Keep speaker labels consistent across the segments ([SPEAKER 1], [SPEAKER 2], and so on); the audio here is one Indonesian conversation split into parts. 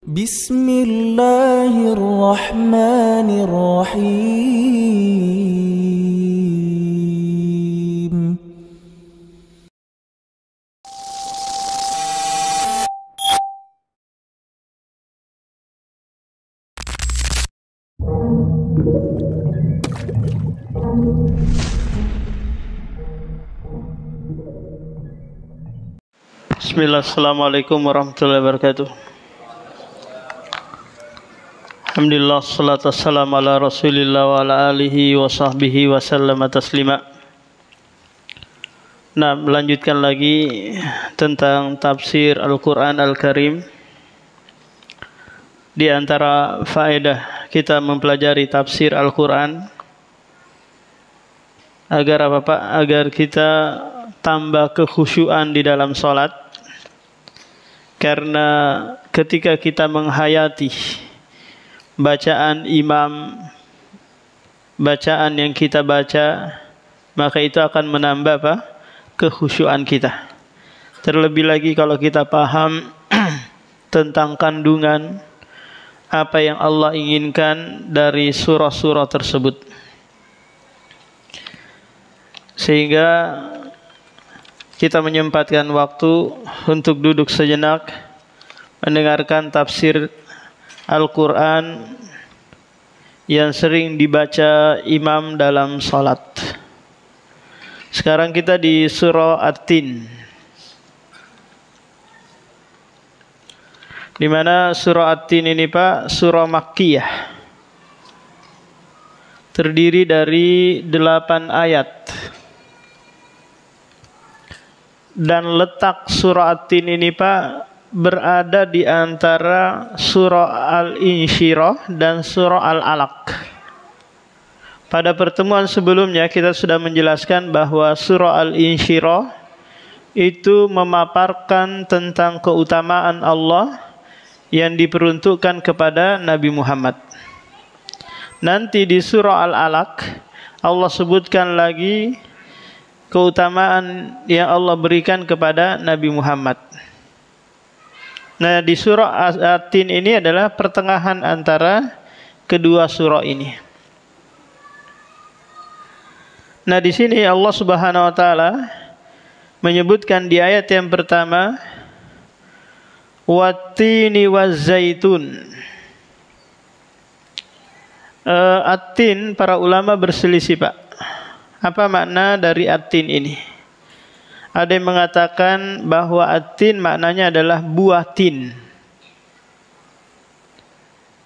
[SPEAKER 1] Bismillahirrahmanirrahim.
[SPEAKER 2] Bismillah, assalamualaikum warahmatullahi wabarakatuh. Alhamdulillah, salatu wassalamu ala rasulillah wa ala alihi wa sahbihi wa sallama taslima. Nah, melanjutkan lagi tentang tafsir Al-Quran Al-Karim. Di antara faedah kita mempelajari tafsir Al-Quran agar apa Pak? Agar kita tambah kekhusyuan di dalam salat. Karena ketika kita menghayati bacaan imam, bacaan yang kita baca, maka itu akan menambah apa? Kekhusyuan kita. Terlebih lagi kalau kita paham tentang kandungan apa yang Allah inginkan dari surah-surah tersebut. Sehingga kita menyempatkan waktu untuk duduk sejenak mendengarkan tafsir Al-Quran yang sering dibaca imam dalam salat. Sekarang kita di surah At-Tin, di mana surah At-Tin ini Pak, surah Makkiyah, terdiri dari 8 ayat. Dan letak surah At-Tin ini Pak berada di antara surah Al-Insyirah dan surah Al-Alaq. Pada pertemuan sebelumnya kita sudah menjelaskan bahwa surah Al-Insyirah itu memaparkan tentang keutamaan Allah yang diperuntukkan kepada Nabi Muhammad. Nanti di surah Al-Alaq Allah sebutkan lagi keutamaan yang Allah berikan kepada Nabi Muhammad. Nah, di surah At-Tin ini adalah pertengahan antara kedua surah ini. Nah, di sini Allah Subhanahu wa taala menyebutkan di ayat yang pertama, Wat-tini waz-zaitun. At-Tin, para ulama berselisih Pak. Apa makna dari At-Tin ini? Ada yang mengatakan bahwa At-Tin maknanya adalah buah tin.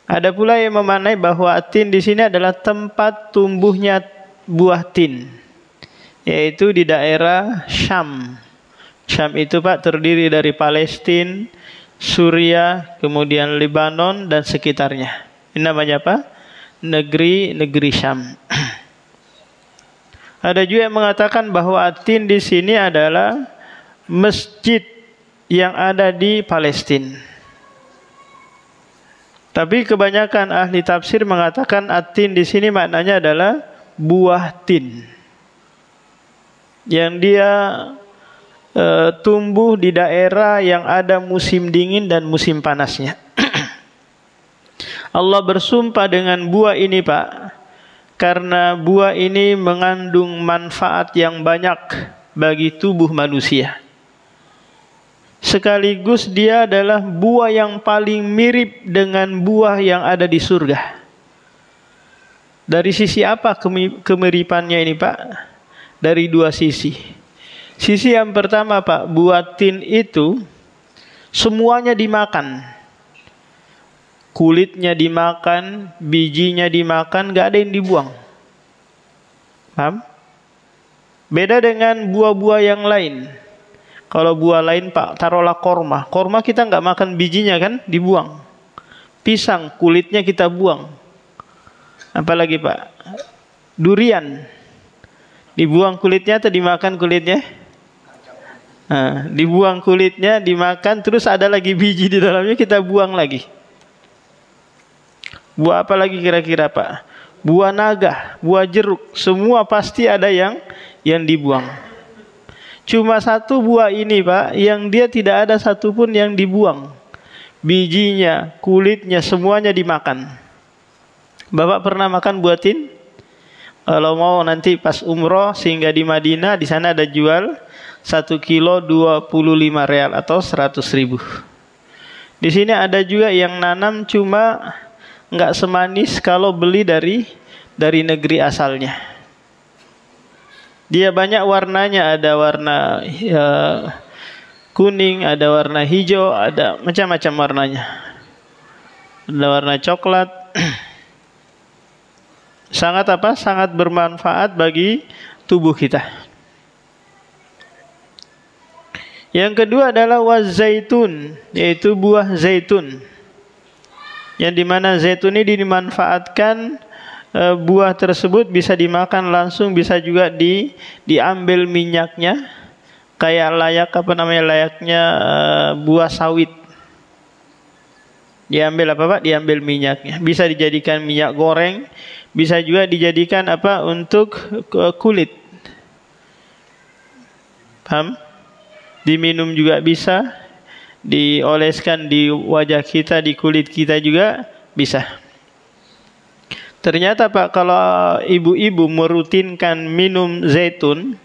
[SPEAKER 2] Ada pula yang memaknai bahwa At-Tin di sini adalah tempat tumbuhnya buah tin, yaitu di daerah Syam. Syam itu Pak terdiri dari Palestina, Suriah, kemudian Lebanon dan sekitarnya. Ini namanya apa? Negeri Syam. Ada juga yang mengatakan bahwa At-Tin di sini adalah masjid yang ada di Palestina. Tapi kebanyakan ahli tafsir mengatakan At-Tin di sini maknanya adalah buah tin, yang dia tumbuh di daerah yang ada musim dingin dan musim panasnya. Allah bersumpah dengan buah ini Pak, karena buah ini mengandung manfaat yang banyak bagi tubuh manusia. Sekaligus dia adalah buah yang paling mirip dengan buah yang ada di surga. Dari sisi apa kemiripannya ini Pak? Dari dua sisi. Sisi yang pertama Pak, buah tin itu semuanya dimakan. Kulitnya dimakan, bijinya dimakan, gak ada yang dibuang. Paham? Beda dengan buah-buah yang lain. Kalau buah lain Pak, taruhlah korma. Korma kita gak makan bijinya kan, dibuang. Pisang, kulitnya kita buang. Apalagi Pak? Durian. Dibuang kulitnya atau dimakan kulitnya? Nah, dibuang kulitnya, dimakan, terus ada lagi biji di dalamnya, kita buang lagi. Buah apa lagi kira-kira Pak? Buah naga, buah jeruk, semua pasti ada yang dibuang. Cuma satu buah ini Pak, yang dia tidak ada satupun yang dibuang. bijinya, kulitnya, semuanya dimakan. Bapak pernah makan buah tin? Kalau mau nanti pas umroh sehingga di Madinah, di sana ada jual 1 kilo 25 real atau 100.000. Di sini ada juga yang nanam cuma nggak semanis kalau beli dari negeri asalnya. Dia banyak warnanya, ada warna kuning, ada warna hijau, ada macam-macam warnanya. Ada warna coklat. Sangat apa? Sangat bermanfaat bagi tubuh kita. Yang kedua adalah wazaitun, yaitu buah zaitun. Yang dimana zaitun ini dimanfaatkan, buah tersebut bisa dimakan langsung, bisa juga diambil minyaknya, kayak layaknya buah sawit. Diambil apa Pak? Diambil minyaknya. Bisa dijadikan minyak goreng, bisa juga dijadikan apa? Untuk kulit. Paham? Diminum juga bisa, dioleskan di wajah kita, di kulit kita juga bisa. Ternyata Pak, kalau ibu-ibu merutinkan minum zaitun,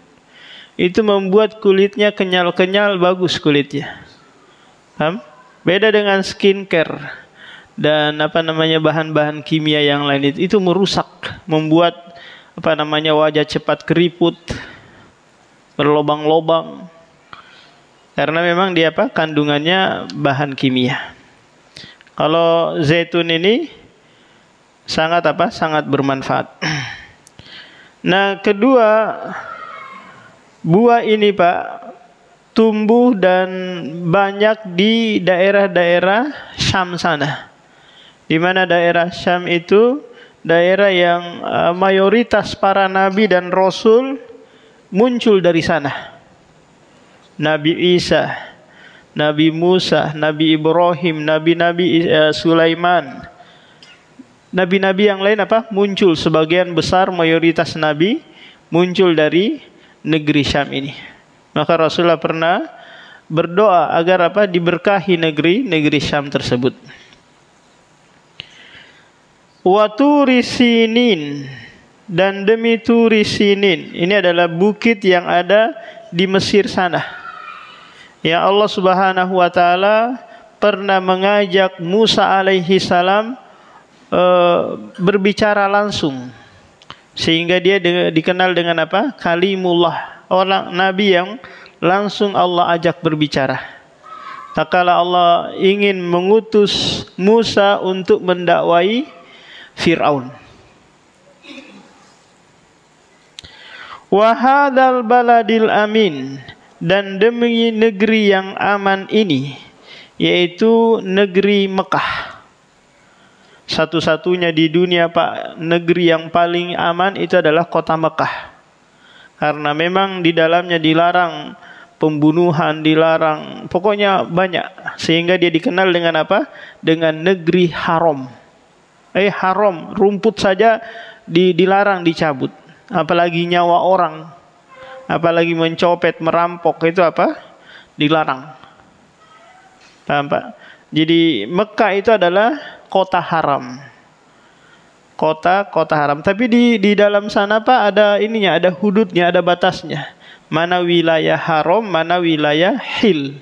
[SPEAKER 2] itu membuat kulitnya kenyal-kenyal, bagus kulitnya. Paham? Beda dengan skincare dan bahan-bahan kimia yang lain, itu merusak, membuat wajah cepat keriput, berlobang-lobang. Karena memang dia kandungannya bahan kimia. Kalau zaitun ini sangat bermanfaat. Nah, kedua, buah ini Pak tumbuh dan banyak di daerah-daerah Syam sana. Di mana daerah Syam itu daerah yang mayoritas para nabi dan rasul muncul dari sana. Nabi Isa, Nabi Musa, Nabi Ibrahim, Nabi Sulaiman, nabi-nabi yang lain muncul, sebagian besar mayoritas nabi muncul dari negeri Syam ini. Maka Rasulullah pernah berdoa agar diberkahi negeri Syam tersebut. Wa Turi Sinin, dan demi Turi Sinin, ini adalah bukit yang ada di Mesir sana. Ya, Allah Subhanahu wa taala pernah mengajak Musa alaihi salam berbicara langsung, sehingga dia dikenal dengan Kalimullah, orang nabi yang langsung Allah ajak berbicara. Tatkala Allah ingin mengutus Musa untuk mendakwai Fir'aun. Wa hadzal baladil amin, dan demi negeri yang aman ini, yaitu negeri Mekah. Satu-satunya di dunia Pak, negeri yang paling aman itu adalah kota Mekah. Karena memang di dalamnya dilarang pembunuhan, dilarang, pokoknya banyak, sehingga dia dikenal dengan dengan negeri haram. Haram, rumput saja dilarang dicabut, apalagi nyawa orang, apalagi mencopet, merampok, itu dilarang. Paham Pak? Jadi Mekah itu adalah kota haram. Kota haram. Tapi di dalam sana Pak ada ininya, ada hududnya, ada batasnya. Mana wilayah haram, mana wilayah hil.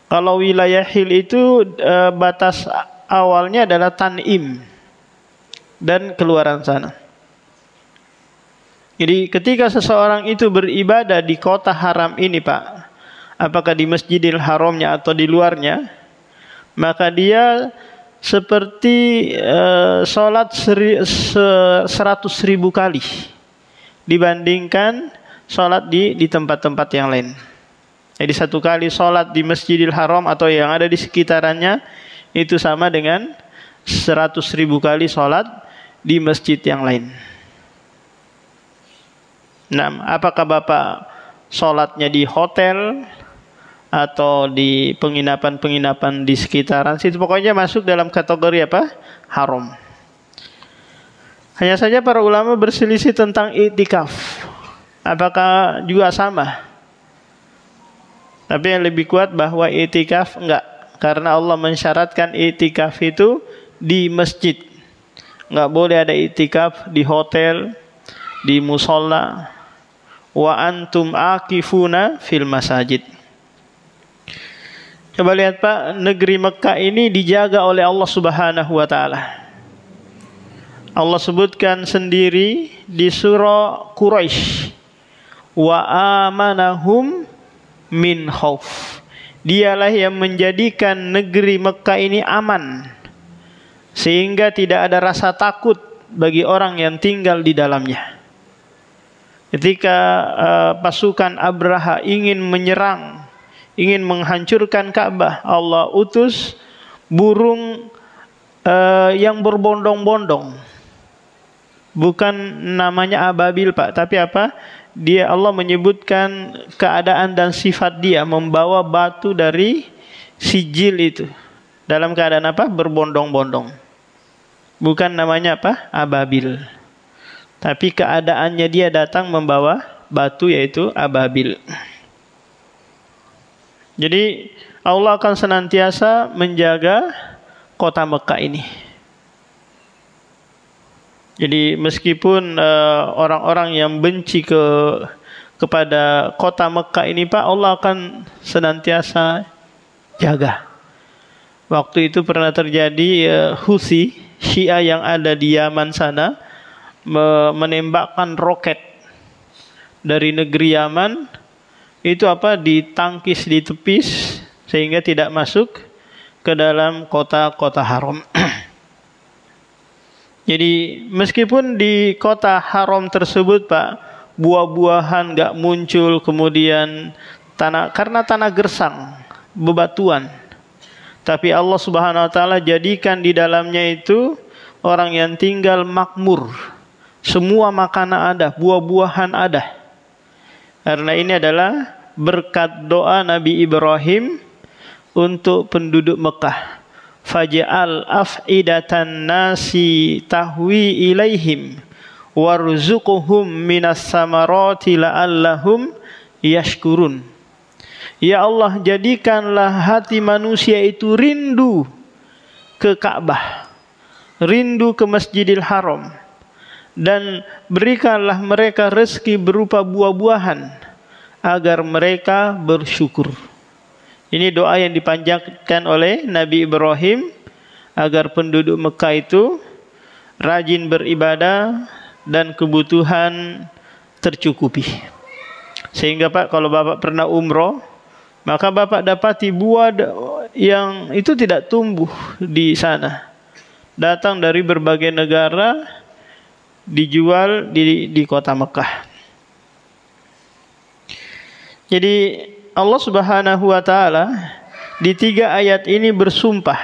[SPEAKER 2] Kalau wilayah hil itu batas awalnya adalah Tan'im dan keluaran sana. Jadi ketika seseorang itu beribadah di kota haram ini Pak, apakah di Masjidil Haramnya atau di luarnya, maka dia seperti sholat 100.000 kali dibandingkan sholat di tempat-tempat yang lain. Jadi satu kali sholat di Masjidil Haram atau yang ada di sekitarannya itu sama dengan 100.000 kali sholat di masjid yang lain. Nah, apakah Bapak sholatnya di hotel atau di penginapan-penginapan di sekitaran situ, pokoknya masuk dalam kategori haram. Hanya saja para ulama berselisih tentang i'tikaf, apakah juga sama. Tapi yang lebih kuat bahwa i'tikaf enggak, Karena Allah mensyaratkan i'tikaf itu di masjid. Nggak boleh ada i'tikaf di hotel, di musola. Wa antum akifuna fil masajid. Coba lihat Pak, negeri Mekah ini dijaga oleh Allah Subhanahu wa taala. Allah sebutkan sendiri di surah Quraisy, wa amanahum min khauf. Dialah yang menjadikan negeri Mekah ini aman, sehingga tidak ada rasa takut bagi orang yang tinggal di dalamnya. Ketika pasukan Abraha ingin menyerang, ingin menghancurkan Ka'bah, Allah utus burung yang berbondong-bondong. Bukan namanya ababil Pak, tapi apa? Allah menyebutkan keadaan dan sifat dia membawa batu dari sijil itu. Dalam keadaan apa? Berbondong-bondong. Bukan namanya apa? Ababil. Tapi keadaannya dia datang membawa batu, yaitu ababil. Jadi Allah akan senantiasa menjaga kota Mekah ini. Jadi meskipun orang-orang yang benci kepada kota Mekah ini Pak, Allah akan senantiasa jaga. Waktu itu pernah terjadi Houthi, Syiah yang ada di Yaman sana, menembakkan roket dari negeri Yaman, itu apa, ditangkis, ditepis, sehingga tidak masuk ke dalam kota-kota haram. Jadi meskipun di kota haram tersebut Pak, buah-buahan nggak muncul, kemudian karena tanah gersang, bebatuan, tapi Allah Subhanahu wa taala jadikan di dalamnya itu orang yang tinggal makmur. Semua makanan ada, buah-buahan ada. Karena ini adalah berkat doa Nabi Ibrahim untuk penduduk Mekah. Faj'al af'idatan nasi tahwi ilaihim warzuqhum minas samarati la'allahum yashkurun. Ya Allah, jadikanlah hati manusia itu rindu ke Ka'bah, rindu ke Masjidil Haram, dan berikanlah mereka rezeki berupa buah-buahan agar mereka bersyukur. Ini doa yang dipanjatkan oleh Nabi Ibrahim agar penduduk Mekah itu rajin beribadah dan kebutuhan tercukupi. Sehingga Pak, kalau Bapak pernah umroh, maka Bapak dapati buah yang itu tidak tumbuh di sana. Datang dari berbagai negara, dijual di kota Mekah. Jadi Allah Subhanahu wa taala di 3 ayat ini bersumpah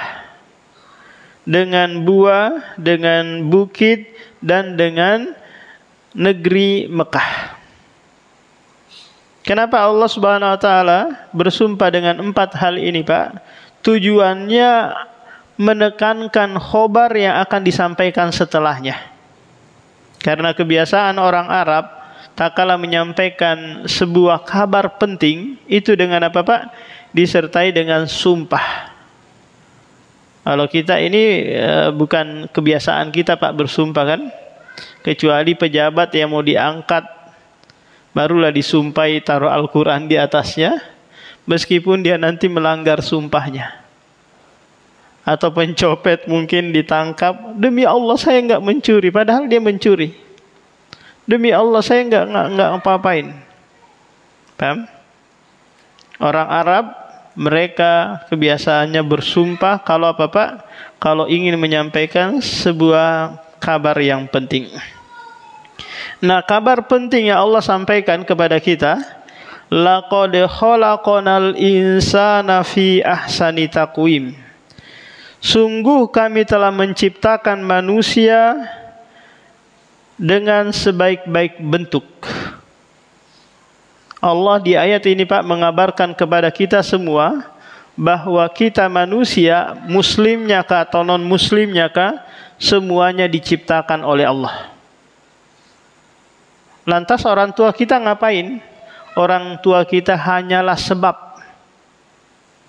[SPEAKER 2] dengan buah, dengan bukit, dan dengan negeri Mekah. Kenapa Allah Subhanahu wa taala bersumpah dengan 4 hal ini, Pak? Tujuannya menekankan khobar yang akan disampaikan setelahnya. Karena kebiasaan orang Arab, tak kala menyampaikan sebuah kabar penting itu dengan apa Pak? Disertai dengan sumpah. Kalau kita ini bukan kebiasaan kita Pak bersumpah kan? Kecuali pejabat yang mau diangkat, barulah disumpahi taruh Al-Quran di atasnya, meskipun dia nanti melanggar sumpahnya. Atau pencopet mungkin ditangkap, demi Allah saya nggak mencuri, padahal dia mencuri. Demi Allah saya nggak apa-apain. Paham? Orang Arab mereka kebiasaannya bersumpah kalau apa Pak? Kalau ingin menyampaikan sebuah kabar yang penting. Nah, kabar penting yang Allah sampaikan kepada kita, laqad khalaqnal insana fi ahsani taqwim. Sungguh kami telah menciptakan manusia dengan sebaik-baik bentuk. Allah di ayat ini Pak mengabarkan kepada kita semua bahwa kita manusia, muslimnya kah atau non muslimnya kah, semuanya diciptakan oleh Allah. Lantas orang tua kita ngapain? Orang tua kita hanyalah sebab.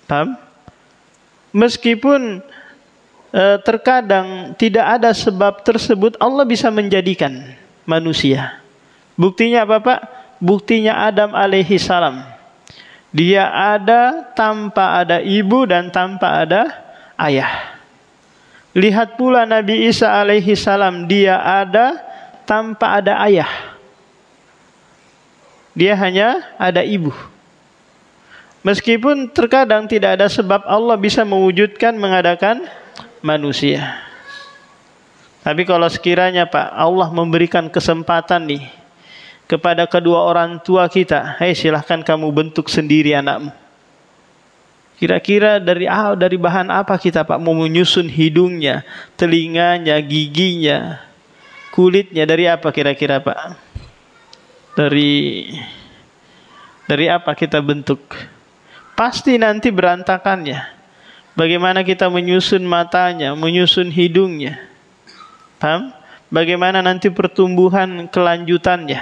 [SPEAKER 2] Paham? Meskipun terkadang tidak ada sebab tersebut, Allah bisa menjadikan manusia. Buktinya apa Pak? Buktinya Adam alaihi salam. Dia ada tanpa ada ibu dan tanpa ada ayah. Lihat pula Nabi Isa alaihi salam, dia ada tanpa ada ayah. Dia hanya ada ibu. Meskipun terkadang tidak ada sebab, Allah bisa mewujudkan, mengadakan manusia. Tapi kalau sekiranya Pak, Allah memberikan kesempatan nih kepada kedua orang tua kita, "Hei, silahkan kamu bentuk sendiri anakmu." Kira-kira dari bahan apa kita Pak mau menyusun hidungnya, telinganya, giginya, kulitnya, dari apa kira-kira Pak? Dari apa kita bentuk? Pasti nanti berantakannya. Bagaimana kita menyusun matanya, menyusun hidungnya? Paham? Bagaimana nanti pertumbuhan kelanjutannya?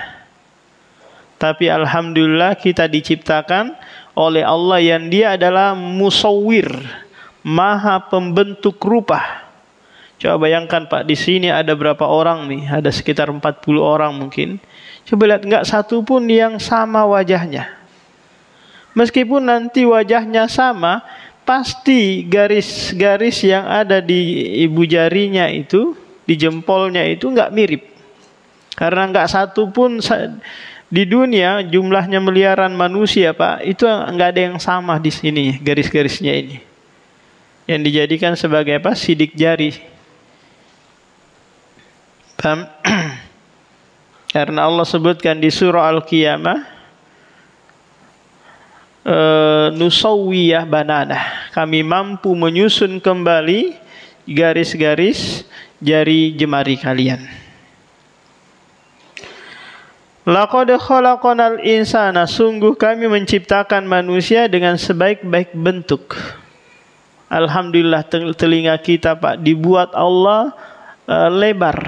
[SPEAKER 2] Tapi alhamdulillah kita diciptakan oleh Allah yang dia adalah musawwir, maha pembentuk rupa. Coba bayangkan Pak, di sini ada berapa orang nih? Ada sekitar 40 orang mungkin. Coba lihat, enggak satu pun yang sama wajahnya. Meskipun nanti wajahnya sama, pasti garis-garis yang ada di ibu jarinya itu, di jempolnya itu enggak mirip. Karena enggak satu pun di dunia jumlahnya miliaran manusia Pak, itu enggak ada yang sama di sini garis-garisnya ini. Yang dijadikan sebagai apa? Sidik jari. Paham? Karena Allah sebutkan di surah Al-Qiyamah, nusawwiyah banana, kami mampu menyusun kembali garis-garis jari jemari kalian. Laqad khalaqanal insana, sungguh kami menciptakan manusia dengan sebaik-baik bentuk. Alhamdulillah telinga kita Pak dibuat Allah lebar.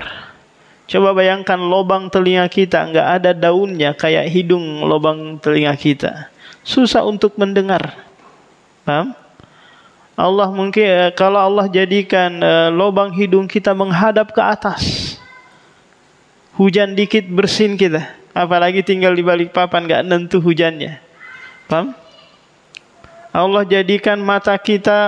[SPEAKER 2] Coba bayangkan lubang telinga kita enggak ada daunnya kayak hidung lubang telinga kita. Susah untuk mendengar. Paham? Allah mungkin kalau Allah jadikan lubang hidung kita menghadap ke atas, hujan dikit bersin kita. Apalagi tinggal di balik papan gak nentu hujannya. Paham? Allah jadikan mata kita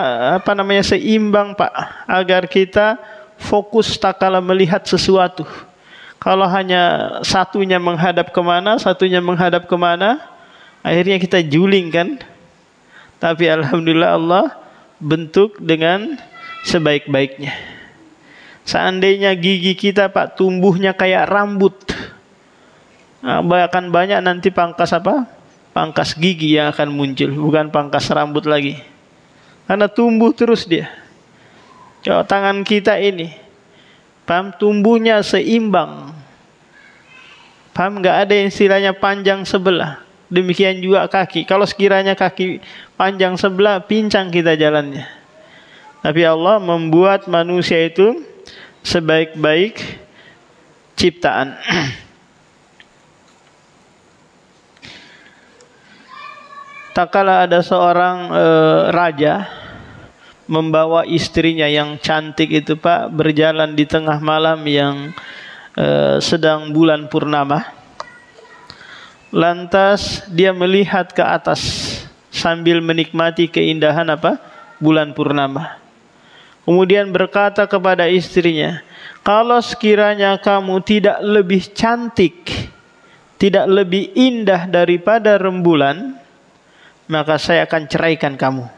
[SPEAKER 2] seimbang Pak, agar kita fokus tak kala melihat sesuatu. Kalau hanya satunya menghadap kemana, satunya menghadap kemana, akhirnya kita juling kan. Tapi alhamdulillah Allah bentuk dengan sebaik-baiknya. Seandainya gigi kita Pak tumbuhnya kayak rambut, akan banyak nanti pangkas pangkas gigi yang akan muncul, bukan pangkas rambut lagi, karena tumbuh terus dia. Coba tangan kita ini, paham, tumbuhnya seimbang, paham, nggak ada yang istilahnya panjang sebelah. Demikian juga kaki, kalau sekiranya kaki panjang sebelah, pincang kita jalannya. Tapi Allah membuat manusia itu sebaik-baik ciptaan. Tak kala ada seorang raja membawa istrinya yang cantik itu Pak berjalan di tengah malam yang sedang bulan purnama. Lantas dia melihat ke atas sambil menikmati keindahan bulan purnama. Kemudian berkata kepada istrinya, "Kalau sekiranya kamu tidak lebih cantik, tidak lebih indah daripada rembulan, maka saya akan ceraikan kamu.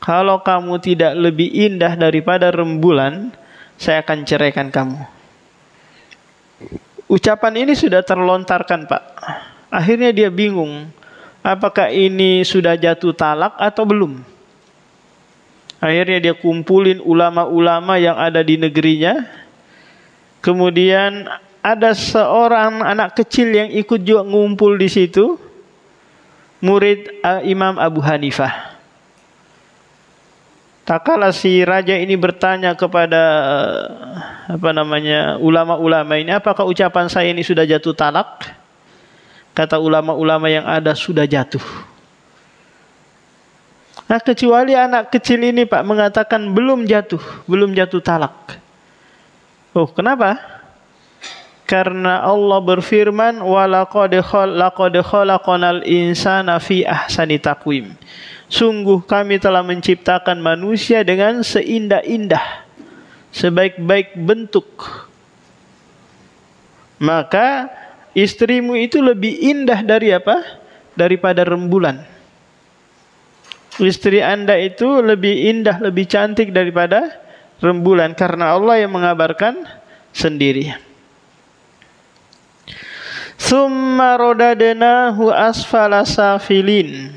[SPEAKER 2] Kalau kamu tidak lebih indah daripada rembulan, saya akan ceraikan kamu." Ucapan ini sudah terlontarkan Pak. Akhirnya dia bingung, apakah ini sudah jatuh talak atau belum. Akhirnya dia kumpulin ulama-ulama yang ada di negerinya. Kemudian ada seorang anak kecil yang ikut juga ngumpul di situ, murid Imam Abu Hanifah. Tak kala si raja ini bertanya kepada ulama-ulama ini, apakah ucapan saya ini sudah jatuh talak? Kata ulama-ulama yang ada, sudah jatuh. Nah, kecuali anak kecil ini Pak mengatakan belum jatuh talak. Oh, kenapa? Karena Allah berfirman, laqad khalaqnal insana fi ahsani taqwim. Sungguh kami telah menciptakan manusia dengan seindah-indah, sebaik-baik bentuk. Maka istrimu itu lebih indah dari apa? Daripada rembulan. Istri Anda itu lebih indah, lebih cantik daripada rembulan, karena Allah yang mengabarkan sendiri. Tsumma radadnahu asfala safilin.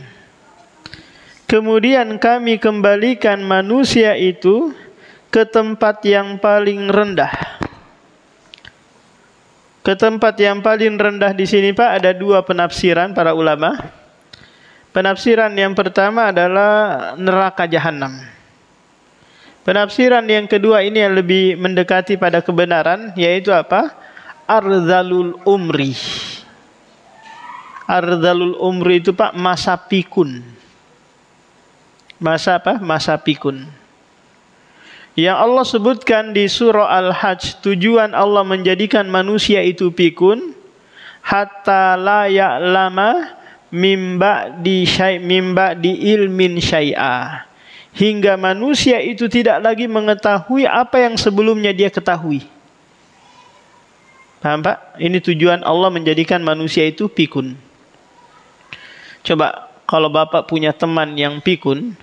[SPEAKER 2] Kemudian kami kembalikan manusia itu ke tempat yang paling rendah. Ke tempat yang paling rendah di sini Pak ada dua penafsiran para ulama. Penafsiran yang pertama adalah neraka jahanam. Penafsiran yang kedua ini yang lebih mendekati pada kebenaran, yaitu apa? Ardhalul umri. Ardhalul umri itu Pak masa pikun. Masa apa? Masa pikun. Yang Allah sebutkan di surah Al-Hajj, tujuan Allah menjadikan manusia itu pikun hatta la ya'lama mimba di ilmin syai'a, hingga manusia itu tidak lagi mengetahui apa yang sebelumnya dia ketahui. Paham Pak? Ini tujuan Allah menjadikan manusia itu pikun. Coba kalau Bapak punya teman yang pikun,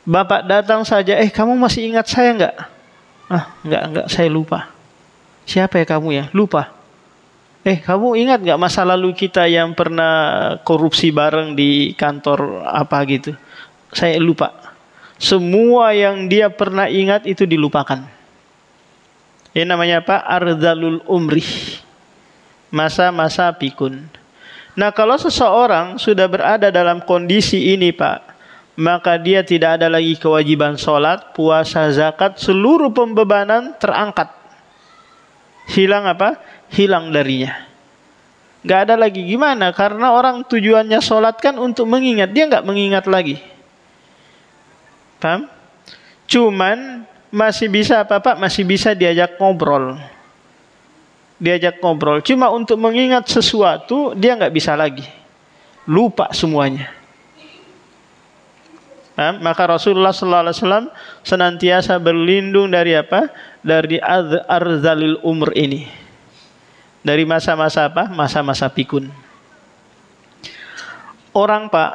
[SPEAKER 2] Bapak datang saja, kamu masih ingat saya enggak? Enggak, saya lupa. Siapa ya kamu ya? Lupa. Kamu ingat enggak masa lalu kita yang pernah korupsi bareng di kantor apa gitu? Saya lupa. Semua yang dia pernah ingat itu dilupakan. Ini namanya apa? Ardhalul umri. Masa-masa pikun. Nah, kalau seseorang sudah berada dalam kondisi ini Pak, maka dia tidak ada lagi kewajiban sholat, puasa, zakat, seluruh pembebanan terangkat. Hilang apa? Hilang darinya. Gak ada lagi. Gimana? Karena orang tujuannya sholat kan untuk mengingat. Dia gak mengingat lagi. Paham? Cuman masih bisa apa Pak? Masih bisa diajak ngobrol. Cuma untuk mengingat sesuatu dia gak bisa lagi. Lupa semuanya. Maka Rasulullah SAW senantiasa berlindung dari apa? Dari ardhalil umur ini. Dari masa-masa apa? Masa-masa pikun. Orang Pak,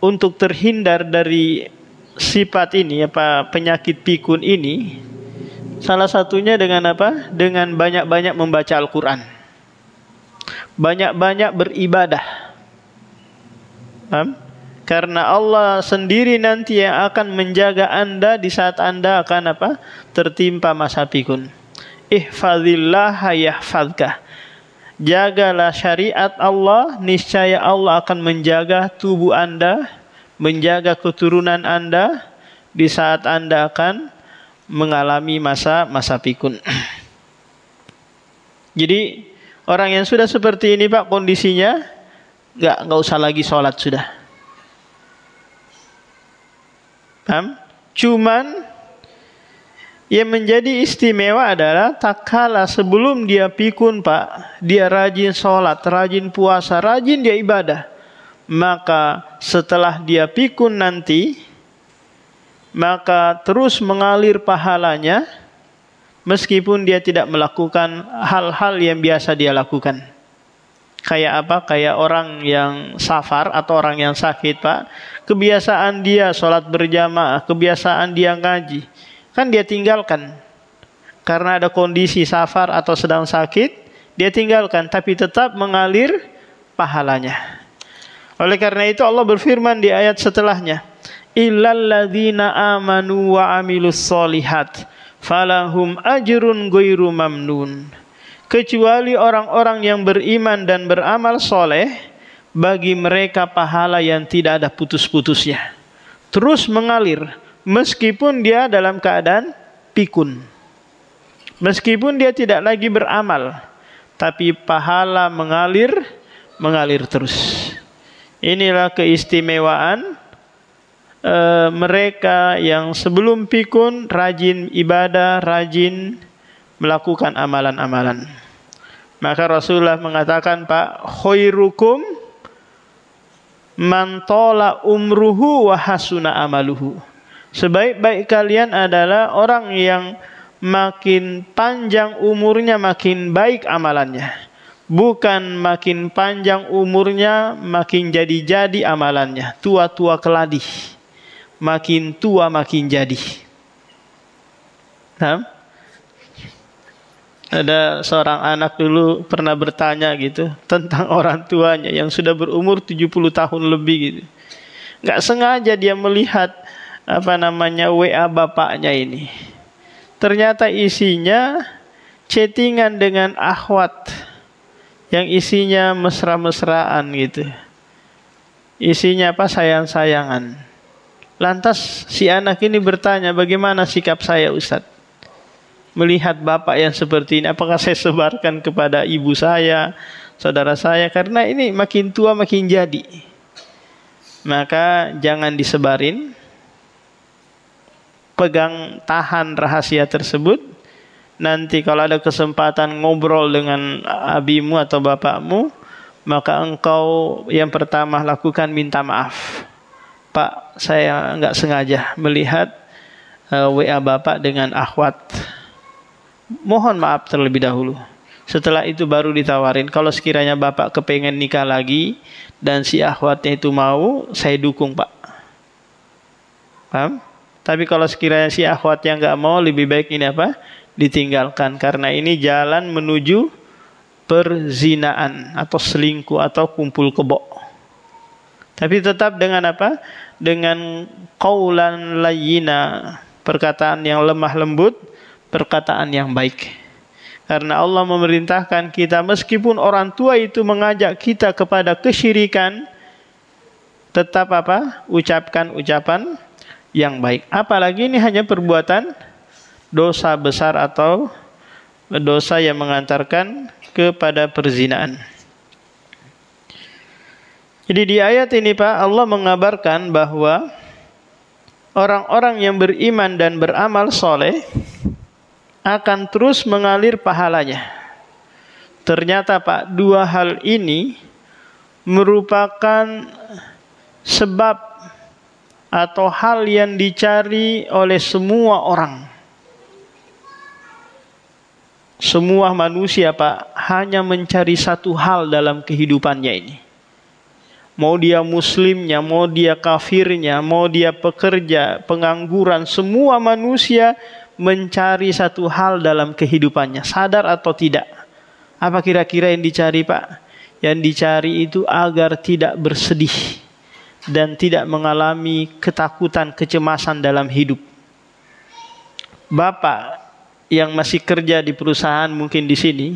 [SPEAKER 2] untuk terhindar dari sifat ini, penyakit pikun ini, salah satunya dengan apa? Dengan banyak-banyak membaca Al-Quran. Banyak-banyak beribadah. Karena Allah sendiri nanti yang akan menjaga Anda di saat Anda akan apa? Tertimpa masa pikun. Ihfazillaha yahfazka. Jagalah syariat Allah, niscaya Allah akan menjaga tubuh Anda, menjaga keturunan Anda di saat Anda akan mengalami masa pikun. Jadi orang yang sudah seperti ini Pak kondisinya, nggak usah lagi sholat sudah. Paham? Cuman yang menjadi istimewa adalah tak kala sebelum dia pikun Pak, dia rajin sholat, rajin puasa, rajin dia ibadah. Maka setelah dia pikun nanti, maka terus mengalir pahalanya meskipun dia tidak melakukan hal-hal yang biasa dia lakukan. Kayak apa? Kayak orang yang safar atau orang yang sakit Pak. Kebiasaan dia sholat berjamaah, kebiasaan dia ngaji, kan dia tinggalkan. Karena ada kondisi safar atau sedang sakit, dia tinggalkan, tapi tetap mengalir pahalanya. Oleh karena itu Allah berfirman di ayat setelahnya, illal ladzina amanu wa amilus solihat falahum ajrun ghairu mamnun. Kecuali orang-orang yang beriman dan beramal soleh, bagi mereka pahala yang tidak ada putus-putusnya, terus mengalir meskipun dia dalam keadaan pikun, meskipun dia tidak lagi beramal, tapi pahala mengalir terus. Inilah keistimewaan mereka yang sebelum pikun rajin ibadah, rajin melakukan amalan-amalan. Maka Rasulullah mengatakan, Pak, khairukum man tola umruhu wa hasuna amaluhu. Sebaik-baik kalian adalah orang yang makin panjang umurnya makin baik amalannya. Bukan makin panjang umurnya makin jadi-jadi amalannya. Tua-tua keladi. Makin tua makin jadi. Nah, ada seorang anak dulu pernah bertanya gitu tentang orang tuanya yang sudah berumur 70 tahun lebih gitu. Nggak sengaja dia melihat WA bapaknya ini. Ternyata isinya chattingan dengan akhwat yang isinya mesra-mesraan gitu. Isinya sayang-sayangan. Lantas si anak ini bertanya, bagaimana sikap saya, Ustadz? Melihat bapak yang seperti ini, apakah saya sebarkan kepada ibu saya, saudara saya? Karena ini makin tua makin jadi. Maka jangan disebarin. Pegang tahan rahasia tersebut. Nanti kalau ada kesempatan ngobrol dengan abimu atau bapakmu, maka engkau yang pertama lakukan minta maaf. Pak, saya nggak sengaja melihat WA bapak dengan akhwat. Mohon maaf terlebih dahulu. Setelah itu baru ditawarin, kalau sekiranya bapak kepengen nikah lagi dan si akhwatnya itu mau, saya dukung, Pak. Paham? Tapi kalau sekiranya si akhwatnya nggak mau, lebih baik ini ditinggalkan. Karena ini jalan menuju perzinaan atau selingkuh atau kumpul kebo. Tapi tetap dengan dengan qaulan layyina, perkataan yang lemah lembut, perkataan yang baik. Karena Allah memerintahkan kita, meskipun orang tua itu mengajak kita kepada kesyirikan, tetap ucapkan ucapan yang baik. Apalagi ini hanya perbuatan dosa besar atau dosa yang mengantarkan kepada perzinaan. Jadi di ayat ini Pak, Allah mengabarkan bahwa orang-orang yang beriman dan beramal soleh akan terus mengalir pahalanya. Ternyata Pak, dua hal ini merupakan sebab atau hal yang dicari oleh semua orang. Semua manusia Pak hanya mencari satu hal dalam kehidupannya ini. Mau dia muslimnya, mau dia kafirnya, mau dia pekerja, pengangguran, semua manusia mencari satu hal dalam kehidupannya, sadar atau tidak. Apa kira-kira yang dicari Pak? Yang dicari itu agar tidak bersedih dan tidak mengalami ketakutan, kecemasan dalam hidup. Bapak yang masih kerja di perusahaan mungkin di sini,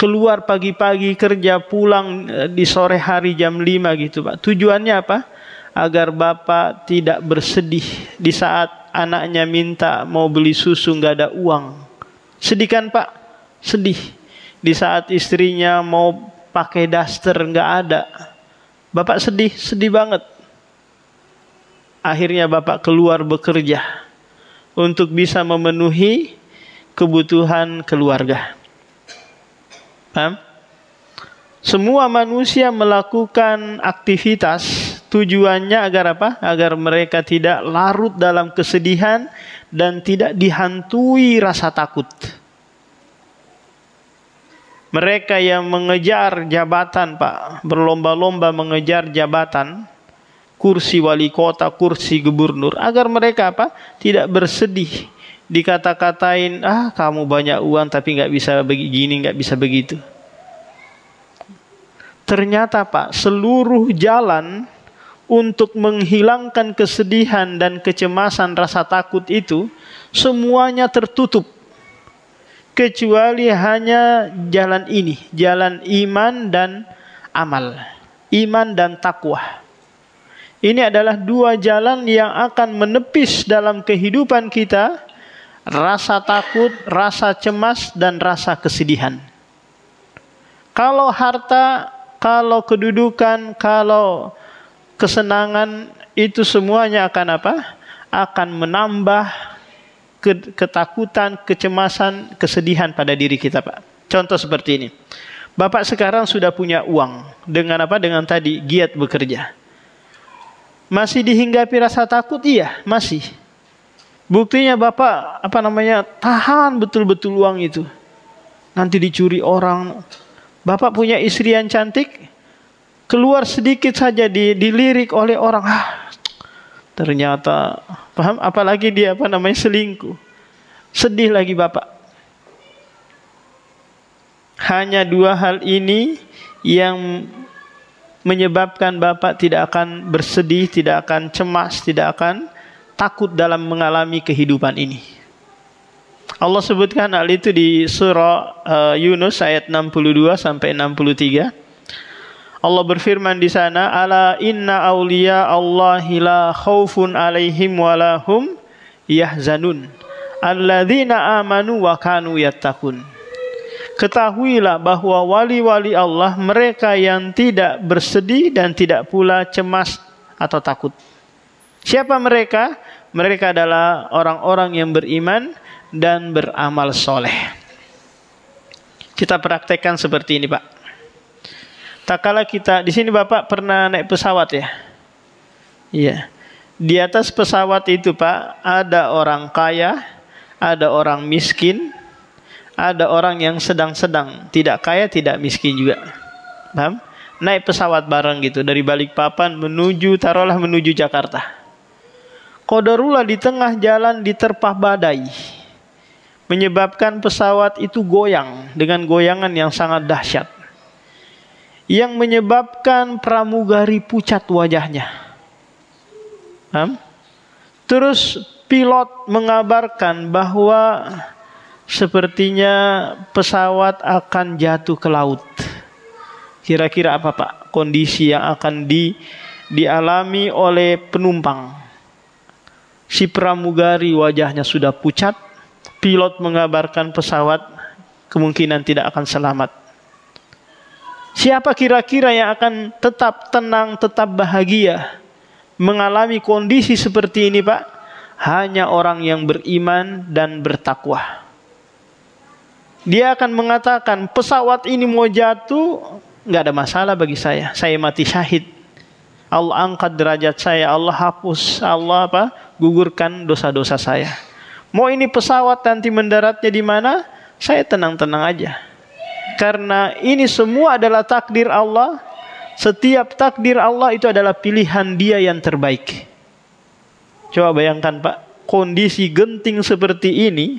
[SPEAKER 2] keluar pagi-pagi kerja, pulang di sore hari jam 5 gitu Pak. Tujuannya apa? Agar Bapak tidak bersedih di saat anaknya minta mau beli susu nggak ada uang. Sedih kan Pak? Sedih. Di saat istrinya mau pakai daster nggak ada. Bapak sedih, sedih banget. Akhirnya Bapak keluar bekerja untuk bisa memenuhi kebutuhan keluarga. Paham? Semua manusia melakukan aktivitas tujuannya agar Agar mereka tidak larut dalam kesedihan dan tidak dihantui rasa takut. Mereka yang mengejar jabatan Pak, berlomba-lomba mengejar jabatan, kursi wali kota, kursi gubernur, agar mereka tidak bersedih. Dikata-katain, kamu banyak uang tapi nggak bisa begini, nggak bisa begitu. Ternyata Pak, seluruh jalan untuk menghilangkan kesedihan dan kecemasan rasa takut itu semuanya tertutup. Kecuali hanya jalan ini, jalan iman dan amal, iman dan takwa. Ini adalah dua jalan yang akan menepis dalam kehidupan kita rasa takut, rasa cemas, dan rasa kesedihan. Kalau harta, kalau kedudukan, kalau kesenangan, itu semuanya akan apa? Akan menambah ketakutan, kecemasan, kesedihan pada diri kita, Pak. Contoh seperti ini. Bapak sekarang sudah punya uang. Dengan apa? Dengan tadi giat bekerja. Masih dihinggapi rasa takut? Iya, masih. Buktinya Bapak tahan betul-betul uang itu. Nanti dicuri orang. Bapak punya istri yang cantik, keluar sedikit saja dilirik oleh orang. Ternyata, paham? Apalagi dia selingkuh. Sedih lagi Bapak. Hanya dua hal ini yang menyebabkan Bapak tidak akan bersedih, tidak akan cemas, tidak akan takut dalam mengalami kehidupan ini. Allah sebutkan hal itu di surah Yunus ayat 62 sampai 63. Allah berfirman di sana, ala inna awliya Allahi la khaufun alaihim walahum yahzanun alladzina amanu wa kanu yattaqun. Ketahuilah bahwa wali-wali Allah mereka yang tidak bersedih dan tidak pula cemas atau takut. Siapa mereka? Mereka adalah orang-orang yang beriman dan beramal soleh. Kita praktekkan seperti ini, Pak. Tak kala kita di sini, Bapak pernah naik pesawat ya? Iya. Di atas pesawat itu, Pak, ada orang kaya, ada orang miskin, ada orang yang sedang-sedang, tidak kaya, tidak miskin juga. Paham? Naik pesawat bareng gitu dari Balikpapan menuju Jakarta. Qadarullah di tengah jalan diterpah badai, menyebabkan pesawat itu goyang dengan goyangan yang sangat dahsyat, yang menyebabkan pramugari pucat wajahnya. Terus pilot mengabarkan bahwa sepertinya pesawat akan jatuh ke laut. Kira-kira apa, Pak, kondisi yang akan dialami oleh penumpang? Si pramugari wajahnya sudah pucat. Pilot mengabarkan pesawat kemungkinan tidak akan selamat. Siapa kira-kira yang akan tetap tenang, tetap bahagia mengalami kondisi seperti ini, Pak? Hanya orang yang beriman dan bertakwa. Dia akan mengatakan, pesawat ini mau jatuh, nggak ada masalah bagi saya. Saya mati syahid. Allah angkat derajat saya, Allah hapus, Allah gugurkan dosa-dosa saya. Mau ini pesawat nanti mendaratnya di mana, saya tenang-tenang aja. Karena ini semua adalah takdir Allah. Setiap takdir Allah itu adalah pilihan Dia yang terbaik. Coba bayangkan, Pak, kondisi genting seperti ini,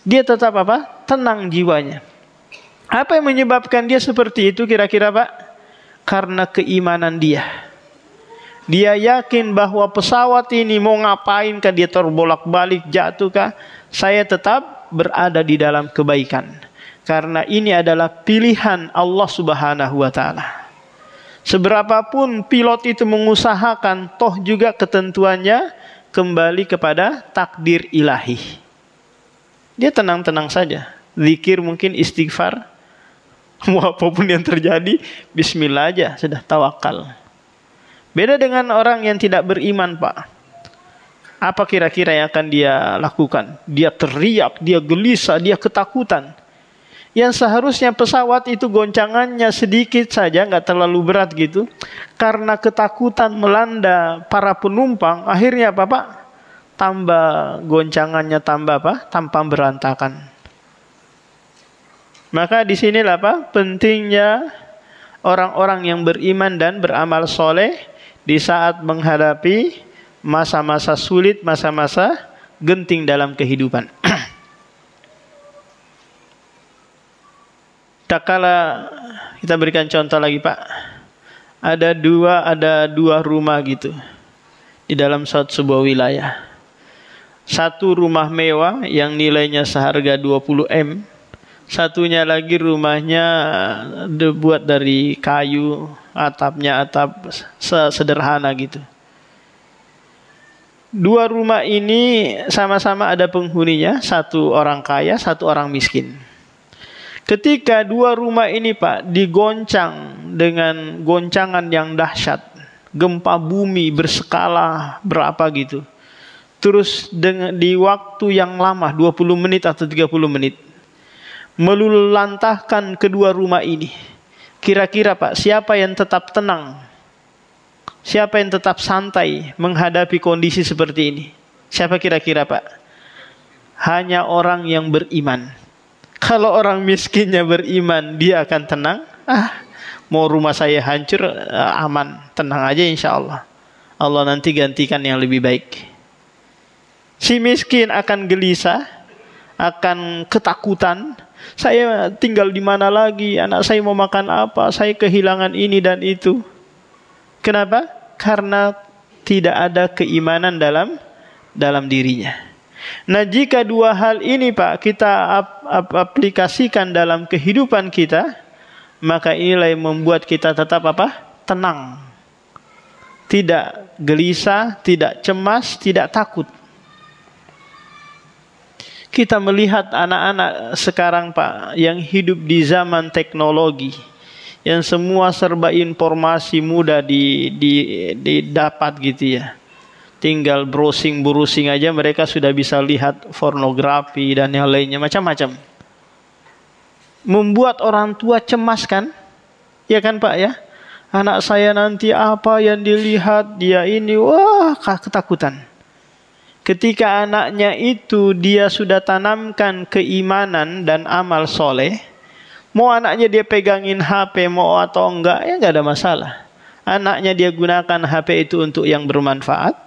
[SPEAKER 2] dia tetap tenang jiwanya. Apa yang menyebabkan dia seperti itu kira-kira, Pak? Karena keimanan dia. Dia yakin bahwa pesawat ini mau ngapain kah, dia terbolak-balik, jatuh kah, saya tetap berada di dalam kebaikan. Karena ini adalah pilihan Allah Subhanahu wa Ta'ala. Seberapapun pilot itu mengusahakan, toh juga ketentuannya kembali kepada takdir ilahi. Dia tenang-tenang saja. Zikir mungkin, istighfar. Mau apapun yang terjadi, bismillah aja, sudah tawakal. Beda dengan orang yang tidak beriman, Pak. Apa kira-kira yang akan dia lakukan? Dia teriak, dia gelisah, dia ketakutan. Yang seharusnya pesawat itu goncangannya sedikit saja, nggak terlalu berat gitu. Karena ketakutan melanda para penumpang, akhirnya apa, Pak? Tambah goncangannya, tambah berantakan. Maka di sinilah, Pak, pentingnya orang-orang yang beriman dan beramal soleh di saat menghadapi masa-masa sulit, masa-masa genting dalam kehidupan. Tak kala kita berikan contoh lagi, Pak. Ada dua rumah gitu di dalam sebuah wilayah. Satu rumah mewah yang nilainya seharga 20 M. Satunya lagi rumahnya dibuat dari kayu, atapnya atap sederhana gitu. Dua rumah ini sama-sama ada penghuninya, satu orang kaya, satu orang miskin. Ketika dua rumah ini, Pak, digoncang dengan goncangan yang dahsyat, gempa bumi berskala berapa gitu. Terus di waktu yang lama 20 menit atau 30 menit melululantahkan kedua rumah ini. Kira-kira Pak, siapa yang tetap tenang? Siapa yang tetap santai menghadapi kondisi seperti ini? Siapa kira-kira Pak? Hanya orang yang beriman. Kalau orang miskinnya beriman, dia akan tenang. Mau rumah saya hancur, aman, tenang aja insya Allah. Allah nanti gantikan yang lebih baik. Si miskin akan gelisah, akan ketakutan. Saya tinggal di mana lagi? Anak saya mau makan apa? Saya kehilangan ini dan itu. Kenapa? Karena tidak ada keimanan dalam dirinya. Nah, jika dua hal ini Pak kita aplikasikan dalam kehidupan kita, maka inilah yang membuat kita tetap apa? Tenang. Tidak gelisah, tidak cemas, tidak takut. Kita melihat anak-anak sekarang Pak yang hidup di zaman teknologi, yang semua serba informasi mudah didapat gitu ya. Tinggal browsing aja mereka sudah bisa lihat pornografi dan yang lainnya macam-macam. Membuat orang tua cemas kan? Ya kan Pak ya? Anak saya nanti apa yang dilihat, dia ini, wah ketakutan. Ketika anaknya itu dia sudah tanamkan keimanan dan amal soleh, mau anaknya dia pegangin HP mau atau enggak, ya enggak ada masalah. Anaknya dia gunakan HP itu untuk yang bermanfaat.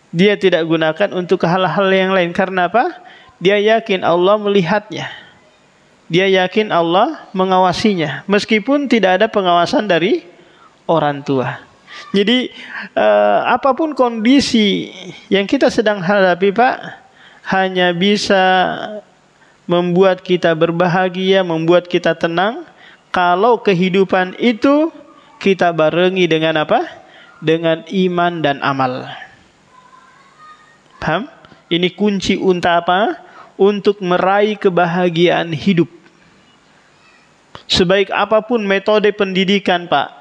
[SPEAKER 2] Dia tidak gunakan untuk hal-hal yang lain. Karena apa? Dia yakin Allah melihatnya. Dia yakin Allah mengawasinya. Meskipun tidak ada pengawasan dari orang tua. Jadi apapun kondisi yang kita sedang hadapi Pak, hanya bisa membuat kita berbahagia, membuat kita tenang kalau kehidupan itu kita barengi dengan apa? Dengan iman dan amal. Paham? Ini kunci untuk apa? Untuk meraih kebahagiaan hidup. Sebaik apapun metode pendidikan Pak,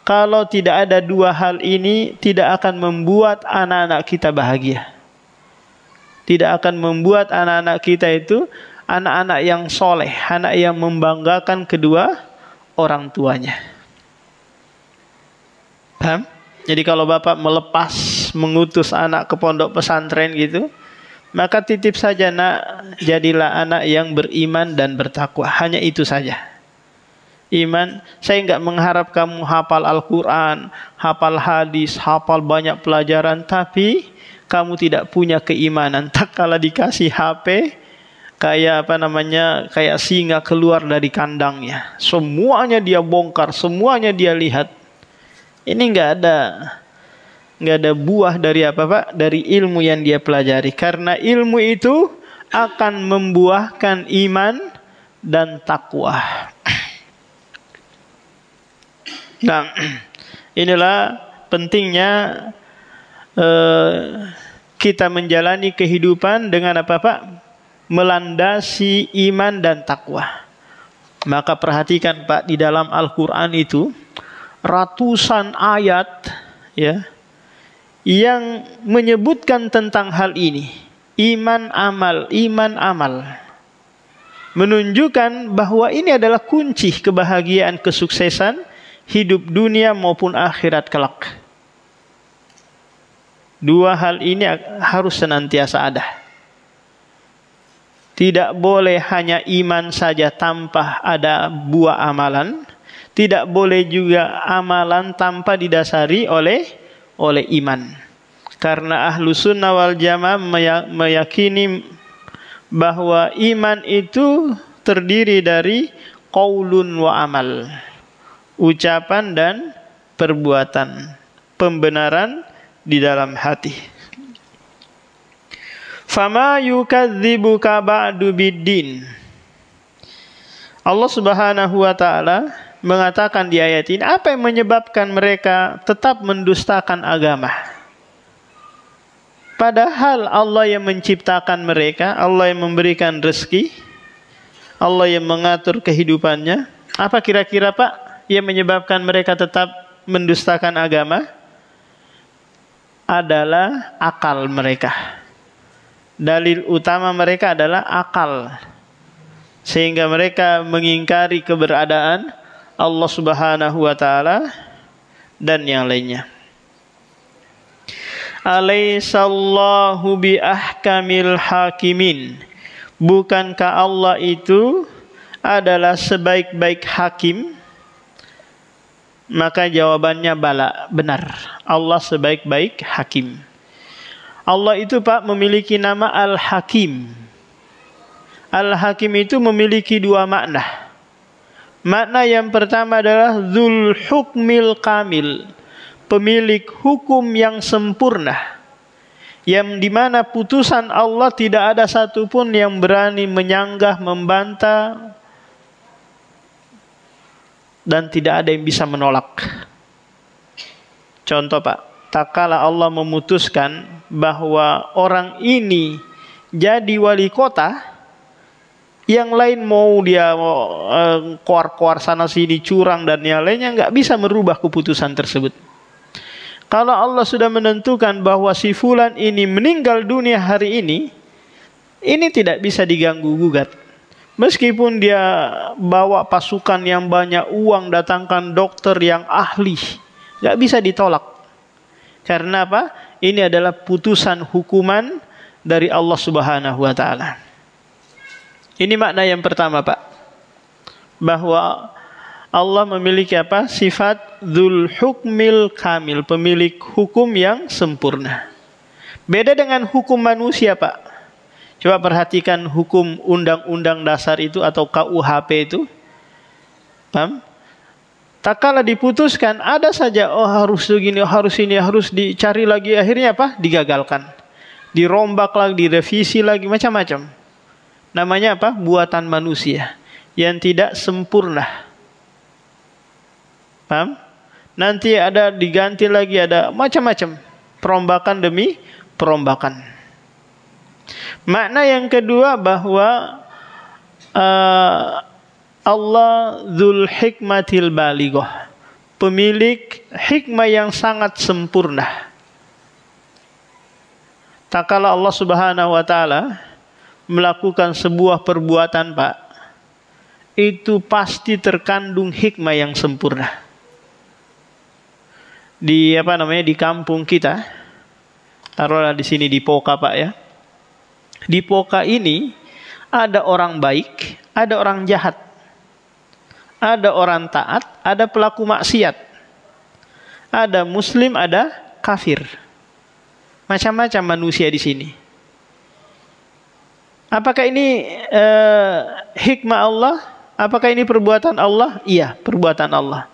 [SPEAKER 2] kalau tidak ada dua hal ini, tidak akan membuat anak-anak kita bahagia. Tidak akan membuat anak-anak kita itu anak-anak yang soleh, anak yang membanggakan kedua orang tuanya. Paham? Jadi kalau Bapak melepas, mengutus anak ke pondok pesantren gitu, maka titip saja nak, jadilah anak yang beriman dan bertakwa. Hanya itu saja. Iman, saya enggak mengharap kamu hafal Al-Quran, hafal hadis, hafal banyak pelajaran, tapi kamu tidak punya keimanan. Tak kala dikasih HP, kayak kayak singa keluar dari kandangnya. Semuanya dia bongkar, semuanya dia lihat. Ini enggak ada buah dari apa Pak? Dari ilmu yang dia pelajari. Karena ilmu itu akan membuahkan iman dan takwa. Nah, inilah pentingnya kita menjalani kehidupan dengan apa Pak? Melandasi iman dan takwa. Maka perhatikan Pak, di dalam Al-Quran itu ratusan ayat ya yang menyebutkan tentang hal ini. Iman amal, iman amal. Menunjukkan bahwa ini adalah kunci kebahagiaan, kesuksesan hidup dunia maupun akhirat kelak. Dua hal ini harus senantiasa ada. Tidak boleh hanya iman saja tanpa ada buah amalan. Tidak boleh juga amalan tanpa didasari oleh iman. Karena ahlu sunnah wal jamaah meyakini bahwa iman itu terdiri dari qaulun wa amal. Ucapan dan perbuatan, pembenaran di dalam hati. Fama yukadzibuka ba'du biddin. Allah Subhanahu wa taala mengatakan di ayat ini, apa yang menyebabkan mereka tetap mendustakan agama? Padahal Allah yang menciptakan mereka, Allah yang memberikan rezeki, Allah yang mengatur kehidupannya. Apa kira-kira Pak yang menyebabkan mereka tetap mendustakan agama adalah akal mereka. Dalil utama mereka adalah akal, sehingga mereka mengingkari keberadaan Allah Subhanahu wa taala dan yang lainnya. Alaihissallahu bi ahkamil hakimin. Bukankah Allah itu adalah sebaik-baik hakim? Maka jawabannya bala, benar. Allah sebaik-baik hakim. Allah itu Pak memiliki nama Al-Hakim. Al-Hakim itu memiliki dua makna. Makna yang pertama adalah Dzul Hukmil Kamil, pemilik hukum yang sempurna, yang dimana putusan Allah tidak ada satupun yang berani menyanggah, membantah, dan tidak ada yang bisa menolak. Contoh Pak, tak kala Allah memutuskan bahwa orang ini jadi wali kota, yang lain mau dia koar-koar sana sini, curang dan yang lainnya, nggak bisa merubah keputusan tersebut. Kalau Allah sudah menentukan bahwa si fulan ini meninggal dunia hari ini tidak bisa diganggu gugat. Meskipun dia bawa pasukan yang banyak, uang, datangkan dokter yang ahli, nggak bisa ditolak. Karena apa? Ini adalah putusan hukuman dari Allah Subhanahu wa taala. Ini makna yang pertama, Pak. Bahwa Allah memiliki apa? Sifat Dzul Hukmil Kamil, pemilik hukum yang sempurna. Beda dengan hukum manusia, Pak. Coba perhatikan hukum undang-undang dasar itu atau KUHP itu. Paham? Tak kala diputuskan, ada saja, oh harus begini, harus ini, harus dicari lagi. Akhirnya apa? Digagalkan. Dirombak lagi, direvisi lagi, macam-macam. Namanya apa? Buatan manusia yang tidak sempurna. Paham? Nanti ada diganti lagi, ada macam-macam. Perombakan demi perombakan. Makna yang kedua bahwa Allah Dzul Hikmatil Balighah, pemilik hikmah yang sangat sempurna. Tak kala Allah Subhanahu wa taala melakukan sebuah perbuatan, Pak, itu pasti terkandung hikmah yang sempurna. Di di kampung kita, taruhlah di sini di Poka, Pak ya. Di Poka ini ada orang baik, ada orang jahat. Ada orang taat, ada pelaku maksiat. Ada muslim, ada kafir. Macam-macam manusia di sini. Apakah ini hikmah Allah? Apakah ini perbuatan Allah? Iya, perbuatan Allah.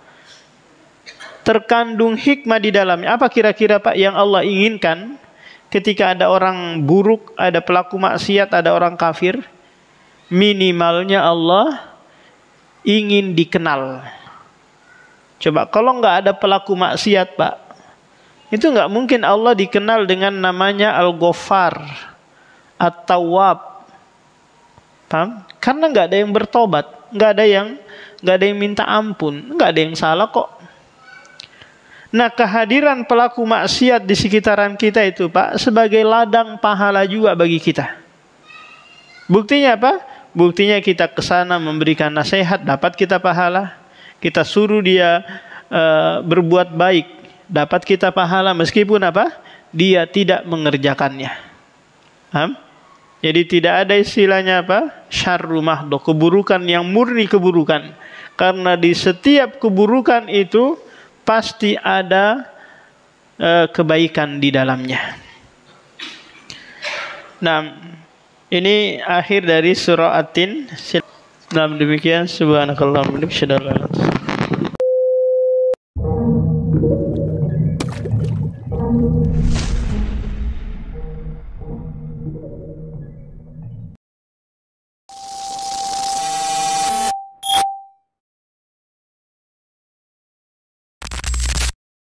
[SPEAKER 2] Terkandung hikmah di dalamnya. Apa kira-kira Pak yang Allah inginkan ketika ada orang buruk, ada pelaku maksiat, ada orang kafir? Minimalnya Allah ingin dikenal. Coba kalau nggak ada pelaku maksiat, Pak, itu nggak mungkin Allah dikenal dengan namanya Al-Ghaffar, At-Tawwab. Paham? Karena nggak ada yang bertobat, nggak ada yang minta ampun, nggak ada yang salah kok. Nah, kehadiran pelaku maksiat di sekitaran kita itu, Pak, sebagai ladang pahala juga bagi kita. Buktinya apa? Buktinya kita ke sana memberikan nasihat, dapat kita pahala. Kita suruh dia berbuat baik, dapat kita pahala meskipun apa? Dia tidak mengerjakannya. Paham? Jadi tidak ada istilahnya apa? Syarru mahdo, keburukan yang murni keburukan. Karena di setiap keburukan itu pasti ada kebaikan di dalamnya. Nah, ini akhir dari surah At-Tin. Demikian subhanakallahumma wa bihamdika.